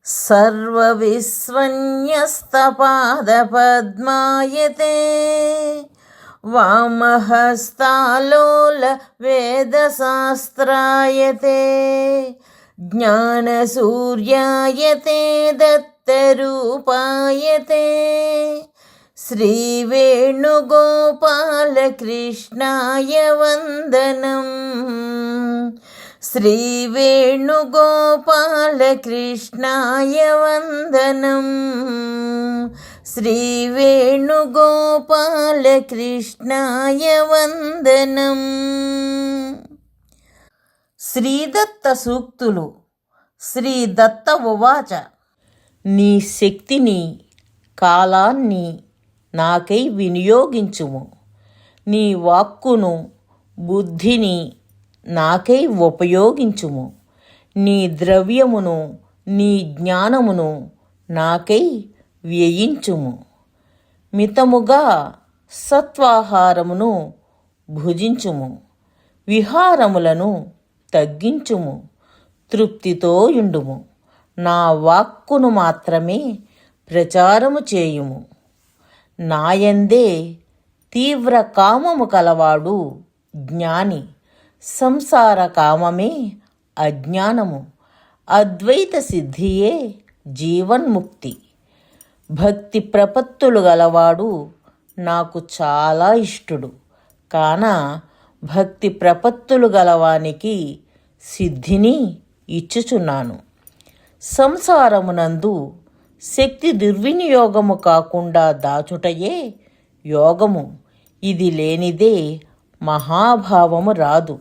सर्वविस्वन्यस्तपादपद्मायते वामहस्तालोल वेदशास्त्रायते ज्ञानसूर्यायते दत्तरूपायते श्रीवेणुगोपालकृष्णाय वन्दनम् श्रीवेणुगोपालकृष्णाय वन्दनम् श्रीवेणुगोपालकृष्णाय वन्दनम्. శ్రీదత్త సూక్తులు. శ్రీ దత్త ఉవాచ. నీ శక్తిని కాలాన్ని నాకై వినియోగించుము. నీ వాక్కును బుద్ధిని నాకై ఉపయోగించుము. నీ ద్రవ్యమును నీ జ్ఞానమును నాకై వ్యయించుము. మితముగా సత్వాహారమును భుజించుము. విహారములను తగ్గించుము. తృప్తితో యుండుము. నా వాక్కును మాత్రమే ప్రచారము చేయుము. నాయందే తీవ్ర కామము కలవాడు జ్ఞాని. సంసార కామమే అజ్ఞానము. అద్వైత సిద్ధియే జీవన్ముక్తి. భక్తి ప్రపత్తులు గలవాడు నాకు చాలా ఇష్టుడు. కాన భక్తి ప్రపత్తులు గలవానికి సిద్ధిని ఇచ్చుచున్నాను. సంసారమునందు శక్తి దుర్వినియోగము కాకుండా దాచుటయే యోగము. ఇది లేనిదే మహాభావము రాదు.